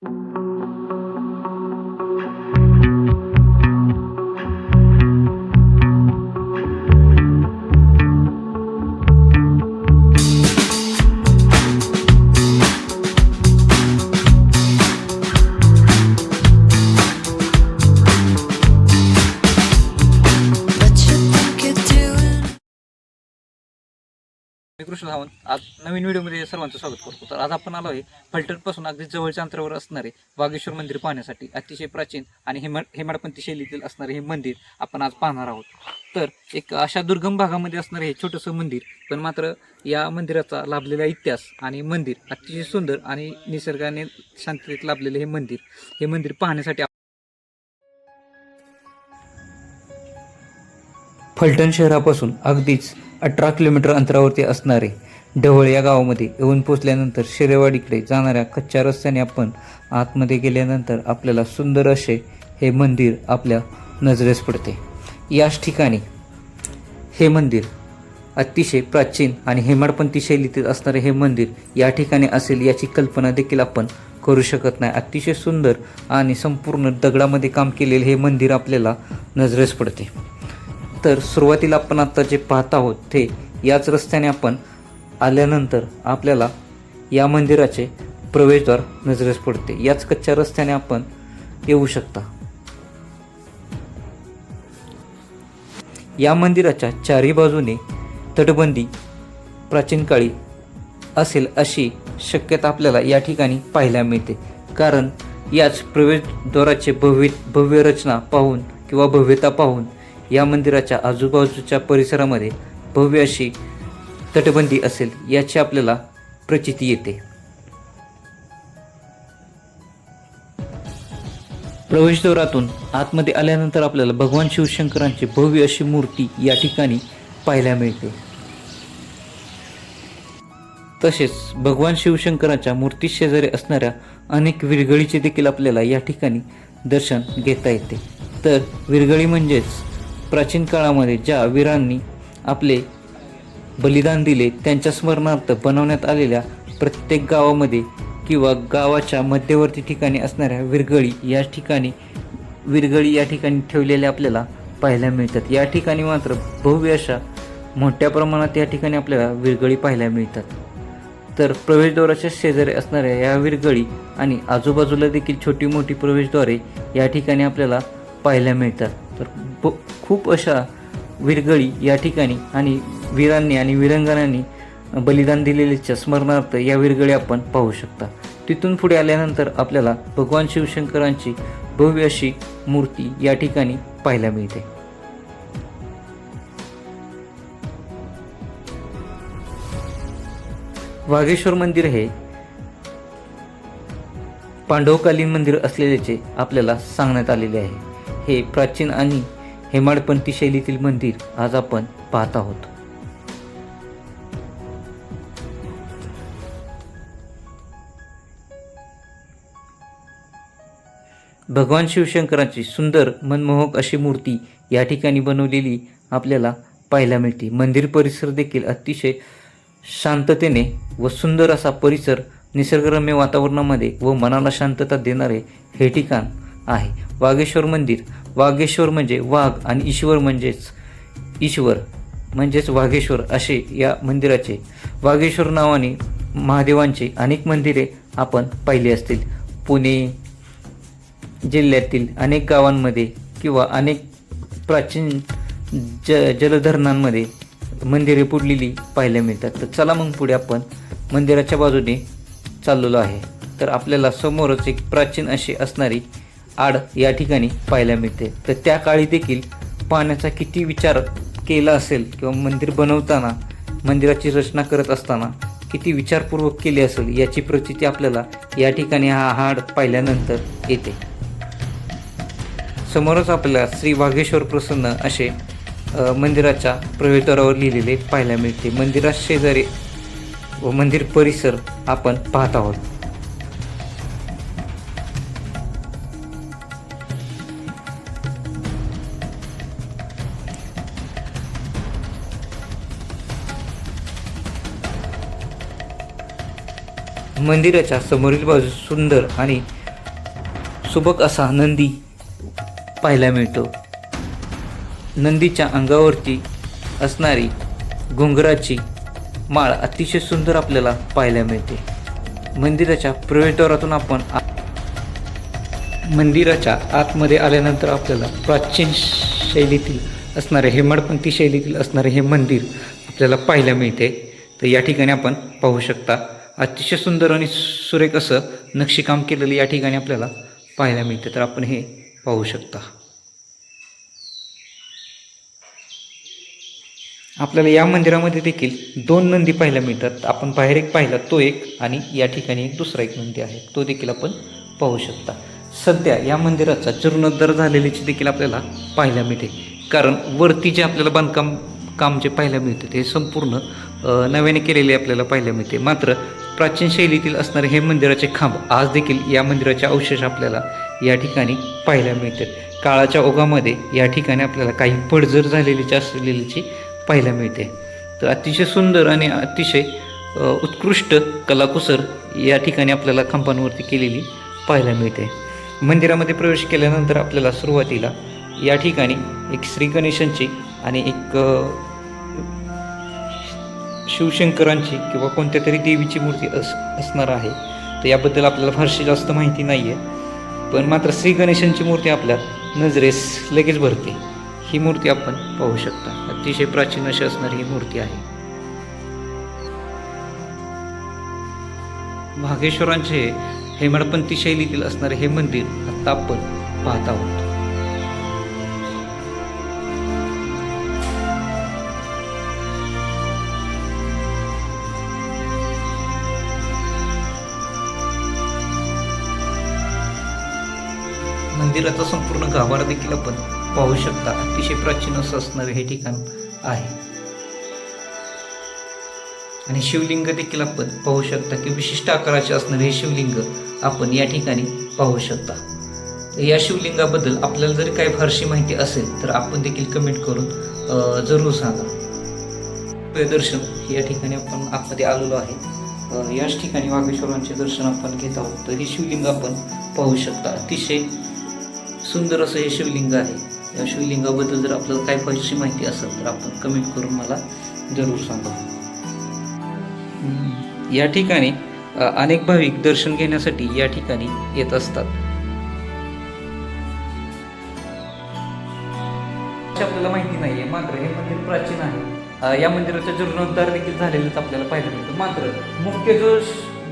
मी कृष्ण सावंत आज नवीन व्हिडिओमध्ये सर्वांचं स्वागत करतो. तर आज आपण आलो आहे फलटणपासून अगदी जवळच्या अंतरावर असणारे वागेश्वर मंदिर पाहण्यासाठी. अतिशय प्राचीन आणि हेमाडपंथी शैलीतील असणारे हे मंदिर आपण आज पाहणार आहोत. तर एक अशा दुर्गम भागामध्ये असणारे हे छोटंसं मंदिर, पण मात्र या मंदिराचा लाभलेला इतिहास आणि मंदिर अतिशय सुंदर आणि निसर्गाने शांततेत लाभलेले हे मंदिर पाहण्यासाठी फलटण शहरापासून अगदीच 18 किलोमीटर अंतरावरती असणारे ढवळ या गावामध्ये येऊन पोचल्यानंतर शिरेवाडीकडे जाणाऱ्या कच्च्या रस्त्याने आपण आतमध्ये गेल्यानंतर आपल्याला सुंदर असे हे मंदिर आपल्या नजरेस पडते. याच ठिकाणी हे मंदिर अतिशय प्राचीन आणि हेमाडपंथी शैलीतील असणारे हे मंदिर या ठिकाणी असेल याची कल्पना देखील आपण करू शकत नाही. अतिशय सुंदर आणि संपूर्ण दगडामध्ये काम केलेले हे मंदिर आपल्याला नजरेस पडते. तर सुरुवातीला आपण आता जे पाहत आहोत ते याच रस्त्याने आपण आल्यानंतर आपल्याला या मंदिराचे प्रवेशद्वार नजरेस पडते. याच कच्च्या रस्त्याने आपण येऊ शकता. या मंदिराच्या चारी बाजूने तटबंदी प्राचीन काळी असेल अशी शक्यता आपल्याला या ठिकाणी पाहायला मिळते. कारण याच प्रवेशद्वाराचे भव्य रचना पाहून किंवा भव्यता पाहून या मंदिराच्या आजूबाजूच्या परिसरामध्ये भव्य अशी तटबंदी असेल याची आपल्याला प्रचिती येते. प्रवेशद्वारातून आतमध्ये आल्यानंतर आपल्याला भगवान शिवशंकरांची भव्य अशी मूर्ती या ठिकाणी पाहायला मिळते. तसेच भगवान शिवशंकरांच्या मूर्ती शेजारी असणाऱ्या अनेक विरगळीचे देखील आपल्याला या ठिकाणी दर्शन घेता येते. तर विरगळी म्हणजेच प्राचीन काळामध्ये ज्या वीरांनी आपले बलिदान दिले त्यांच्या स्मरणार्थ बनवण्यात आलेल्या प्रत्येक गावामध्ये किंवा गावाच्या मध्यवर्ती ठिकाणी असणाऱ्या विरगळी या ठिकाणी ठेवलेल्या आपल्याला पाहायला मिळतात. या ठिकाणी मात्र भव्य अशा मोठ्या प्रमाणात या ठिकाणी आपल्याला विरगळी पाहायला मिळतात. तर प्रवेशद्वाराच्या शेजारी असणाऱ्या या विरगळी आणि आजूबाजूला देखील छोटी मोठी प्रवेशद्वारे या ठिकाणी आपल्याला पाहायला मिळतात. तर खूप अशा विरगळी या ठिकाणी आणि वीरांनी आणि वीरांगणांनी बलिदान दिलेल्याच्या स्मरणार्थ या विरगळी आपण पाहू शकता. तिथून पुढे आल्यानंतर आपल्याला भगवान शिवशंकरांची भव्य अशी मूर्ती या ठिकाणी पाहायला मिळते. वागेश्वर मंदिर हे पांडवकालीन मंदिर असलेल्याचे आपल्याला सांगण्यात आलेले आहे. हे प्राचीन आणि हेमाडपंथी शैलीतील मंदिर आज आपण पाहत आहोत. भगवान शिवशंकरांची सुंदर मनमोहक अशी मूर्ती या ठिकाणी बनवलेली आपल्याला पाहायला मिळते. मंदिर परिसर देखील अतिशय शांततेने व सुंदर असा परिसर निसर्गरम्य वातावरणामध्ये व मनाला शांतता देणारे हे ठिकाण आहे. वागेश्वर मंदिर, वागेश्वर म्हणजे वाघ आणि ईश्वर म्हणजेच वाघेश्वर असे या मंदिराचे. वागेश्वर नावाने महादेवांचे अनेक मंदिरे आपण पाहिली असतील. पुणे जिल्ह्यातील अनेक गावांमध्ये किंवा अनेक प्राचीन जलधरणांमध्ये मंदिरे पुरलेली पाहायला मिळतात. तर चला मग पुढे आपण मंदिराच्या बाजूने चाललेलो आहे. तर आपल्याला समोरच एक प्राचीन अशी असणारी आड या ठिकाणी पाहायला मिळते. तर त्या काळी देखील पाण्याचा किती विचार केला असेल किंवा मंदिर बनवताना मंदिराची रचना करत असताना किती विचारपूर्वक केली असेल याची प्रचिती आपल्याला या ठिकाणी हा हाड पाहिल्यानंतर येते. समोरच आपल्याला श्री वाघेश्वर प्रसन्न असे मंदिराच्या प्रवेशद्वारावर लिहिलेले पाहायला मिळते. मंदिरात शेजारी व मंदिर परिसर आपण पाहत आहोत. मंदिराच्या समोरील बाजूस सुंदर आणि सुबक असा नंदी पाहायला मिळतो. नंदीच्या अंगावरती असणारी घुंगराची माळ अतिशय सुंदर आपल्याला पाहायला मिळते. मंदिराच्या प्रवेशद्वारातून आपण मंदिराच्या आतमध्ये आल्यानंतर आपल्याला प्राचीन शैलीतील असणारे हेमाडपंथी शैलीतील असणारे हे मंदिर आपल्याला पाहायला मिळते. तर या ठिकाणी आपण पाहू शकता अतिशय सुंदर आणि सुरेख असं नक्षीकाम केलेलं या ठिकाणी आपल्याला पाहायला मिळते. तर आपण हे पाहू शकता. आपल्याला या मंदिरामध्ये देखील 2 नंदी पाहायला मिळतात. आपण बाहेर एक पाहिला तो एक, आणि या ठिकाणी एक दुसरा एक नंदी आहे तो देखील आपण पाहू शकता. सध्या या मंदिराचा जीर्णोद्धार झालेल्याची देखील आपल्याला पाहायला मिळते, कारण वरती जे आपल्याला बांधकाम जे पाहायला मिळते ते संपूर्ण नव्याने केलेले आपल्याला पाहायला मिळते. मात्र प्राचीन शैलीतील असणारे हे मंदिराचे खांब आज देखील या मंदिराचे अवशेष आपल्याला या ठिकाणी पाहायला मिळतात. काळाच्या ओघामध्ये या ठिकाणी आपल्याला काही पडझड झालेलीची असलेलीची पाहायला मिळते. तर अतिशय सुंदर आणि अतिशय उत्कृष्ट कलाकुसर या ठिकाणी आपल्याला खांबांवरती केलेली पाहायला मिळते. मंदिरामध्ये प्रवेश केल्यानंतर आपल्याला सुरुवातीला या ठिकाणी एक श्री गणेशांची आणि एक शिवशंकरांची किंवा कोणत्या तरी देवीची मूर्ती असणार आहे. तर याबद्दल आपल्याला फारशी जास्त माहिती नाही आहे, पण मात्र श्री गणेशांची मूर्ती आपल्या नजरेस लगेच भरते. ही मूर्ती आपण पाहू शकता. अतिशय प्राचीन अशी असणारी ही मूर्ती आहे. भागेश्वरांचे हेमाडपंथी शैलीतील असणारे हे मंदिर आता आपण पाहत आहोत. मंदिराचा संपूर्ण गाभारा देखील आपण पाहू शकता. अतिशय प्राचीन असं असणारे हे ठिकाण आहे. आणि शिवलिंग देखील आपण पाहू शकता की विशिष्ट आकाराचे असणारे हे शिवलिंग आपण या ठिकाणी पाहू शकता. या शिवलिंगाबद्दल आपल्याला जरी काही फारशी माहिती असेल तर आपण देखील कमेंट करून जरूर सांगा. दर्शन या ठिकाणी आपण आतमध्ये आलेलो आहे. याच ठिकाणी वागेश्वरांचे दर्शन आपण घेत आहोत. तर हे शिवलिंग आपण पाहू शकता. अतिशय सुंदर असं हे शिवलिंग आहे. या शिवलिंगाबद्दल जर आपल्याला काही फारशी माहिती असेल तर आपण कमेंट करून मला जरूर सांगा. या ठिकाणी अनेक भाविक दर्शन घेण्यासाठी या ठिकाणी येत असतात. आपल्याला माहिती नाहीये, मात्र हे मंदिर प्राचीन आहे. या मंदिराचा जीर्णोद्धार देखील झालेलाच आपल्याला पाहायला मिळतो. मात्र मुख्य जो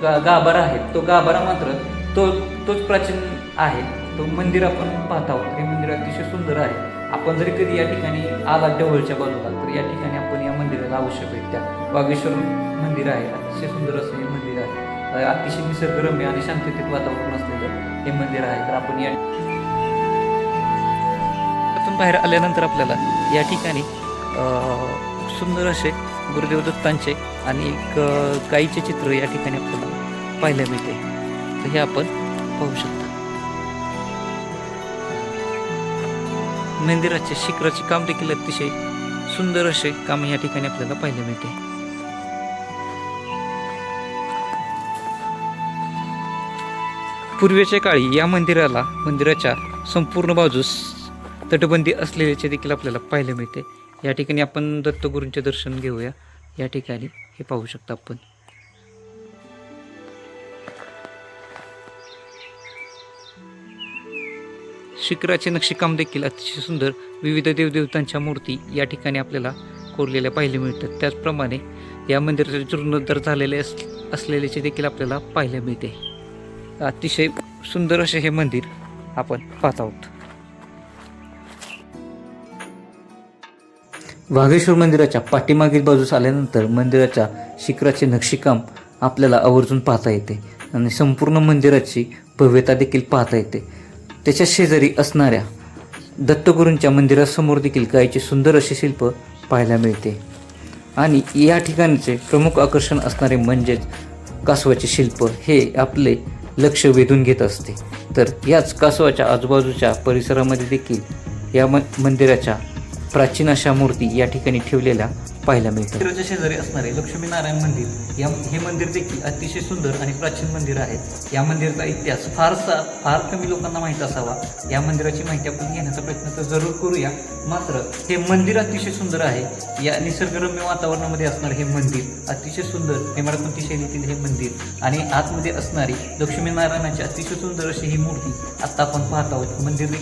गाभारा आहे तो गाभारा मात्र तोच प्राचीन आहे. तो मंदिर आपण पाहत आहोत. हे मंदिर अतिशय सुंदर आहे. आपण जरी कधी या ठिकाणी आला ढवळच्या बाजूला तर या ठिकाणी आपण या मंदिराला अवश्य भेट द्या. वागेश्वर मंदिर आहे. अतिशय सुंदर असं हे मंदिर आहे. अतिशय निसर्गरम्य आणि शांततेत वातावरण असलेलं हे मंदिर आहे. तर आपण या बाहेर आल्यानंतर आपल्याला या ठिकाणी सुंदर असे गुरुदेव दत्तांचे आणि एक गाईचे चित्र या ठिकाणी आपल्याला पाहायला मिळते. तर हे आपण पाहू शकता. मंदिराचे शिखराचे काम देखील अतिशय सुंदर असे काम या ठिकाणी आपल्याला पाहायला मिळते. पूर्वीच्या काळी या मंदिराच्या संपूर्ण बाजूस तटबंदी असलेल्याचे देखील आपल्याला पाहायला मिळते. या ठिकाणी आपण दत्तगुरूंचे दर्शन घेऊया. या ठिकाणी हे पाहू शकता आपण. शिखराचे नक्षीकाम देखील अतिशय सुंदर. विविध देवदेवतांच्या मूर्ती या ठिकाणी आपल्याला कोरलेल्या पाहायला मिळतात. त्याचप्रमाणे या मंदिराचे जीर्णोद्धार झालेले असलेल्याचे देखील आपल्याला पाहायला मिळते. अतिशय सुंदर असे हे मंदिर आपण पाहत आहोत. वागेश्वर मंदिराच्या पाठीमागील बाजूस आल्यानंतर मंदिराच्या शिखराचे नक्षीकाम आपल्याला आवर्जून पाहता येते आणि संपूर्ण मंदिराची भव्यता देखील पाहता येते. त्याच्या शेजारी असणाऱ्या दत्तगुरूंच्या मंदिरासमोर देखील गायीचे सुंदर असे शिल्प पाहायला मिळते. आणि या ठिकाणचे प्रमुख आकर्षण असणारे म्हणजेच कासवाचे शिल्प हे आपले लक्ष वेधून घेत असते. तर याच कासवाच्या आजूबाजूच्या परिसरामध्ये देखील या मंदिराच्या प्राचीन अशा मूर्ती या ठिकाणी ठेवलेल्या पाहायला मिळतं. मंदिराच्या शेजारी असणारे लक्ष्मीनारायण मंदिर हे मंदिर देखील अतिशय सुंदर आणि प्राचीन मंदिर आहे. या मंदिराचा इतिहास फार कमी लोकांना माहीत असावा. या मंदिराची माहिती आपण घेण्याचा प्रयत्न तर जरूर करूया. मात्र हे मंदिर अतिशय सुंदर आहे. या निसर्गरम्य वातावरणामध्ये असणारे हे मंदिर अतिशय सुंदर हेमाडपंथी शैलीतील हे मंदिर आणि आतमध्ये असणारी लक्ष्मीनारायणाची अतिशय सुंदर अशी ही मूर्ती आता आपण पाहत आहोत. मंदिर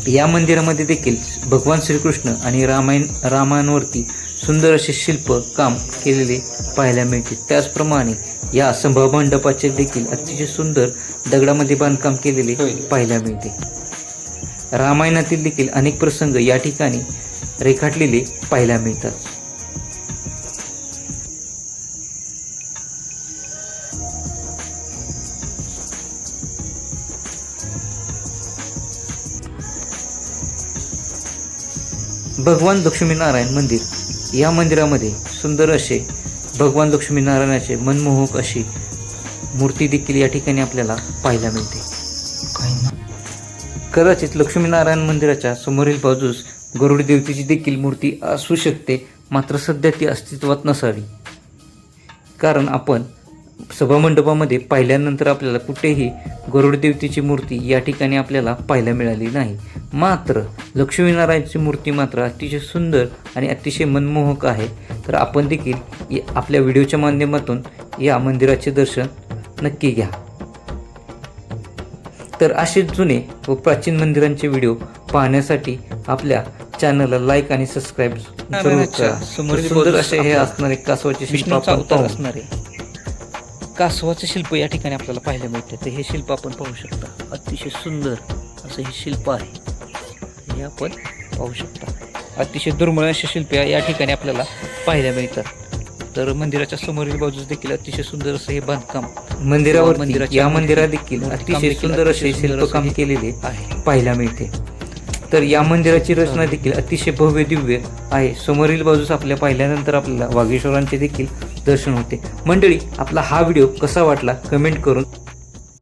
या मंदिरामध्ये देखील भगवान श्रीकृष्ण आणि रामायणावरती सुंदर असे शिल्प काम केलेले पाहायला मिळते. त्याचप्रमाणे या सभामंडपाचे देखील अतिशय सुंदर दगडामध्ये बांधकाम केलेले पाहायला मिळते. रामायणातील देखील अनेक प्रसंग या ठिकाणी रेखाटलेले पाहायला मिळतात. भगवान लक्ष्मीनारायण मंदिर, या मंदिरामध्ये सुंदर असे भगवान लक्ष्मीनारायणाचे मनमोहक अशी मूर्ती देखील या ठिकाणी आपल्याला पाहायला मिळते. कदाचित लक्ष्मीनारायण मंदिराच्या समोरील बाजूस गरुड देवतेची देखील मूर्ती असू शकते, मात्र सध्या ती अस्तित्वात नसावी. कारण आपण सभामंडपामध्ये पाहिल्यानंतर आपल्याला कुठेही गरुड देवतेची मूर्ती या ठिकाणी आपल्याला पाहायला मिळाली नाही. मात्र लक्ष्मीनारायणची मूर्ती मात्र अतिशय सुंदर आणि अतिशय मनमोहक आहे. तर आपण देखील आपल्या व्हिडिओच्या माध्यमातून या मंदिराचे दर्शन नक्की घ्या. तर असे जुने व प्राचीन मंदिरांचे व्हिडिओ पाहण्यासाठी आपल्या चॅनलला लाईक आणि सबस्क्राईब जरूर करा. सुंदर असे हे असणारे कासवाचे शिल्प असणारे कासवाचे शिल्प या ठिकाणी आपल्याला पाहायला मिळते. तर हे शिल्प आपण पाहू शकता. अतिशय सुंदर असं हे शिल्प आहे, हे आपण पाहू शकता. अतिशय दुर्मिळ असे शिल्प या ठिकाणी आपल्याला पाहायला मिळतात. तर मंदिराच्या समोरील बाजूस देखील अतिशय सुंदर असं हे बांधकाम या मंदिरात देखील अतिशय सुंदर असे शिल्पकाम केलेले पाहायला मिळते. तर या मंदिराची रचना देखील अतिशय भव्य दिव्य आहे. समोरील बाजूस आपल्या पाहिल्यानंतर आपल्याला वागेश्वरांचे देखील दर्शन होते. मंडळी, आपला हा व्हिडिओ कसा वाटला कमेंट करून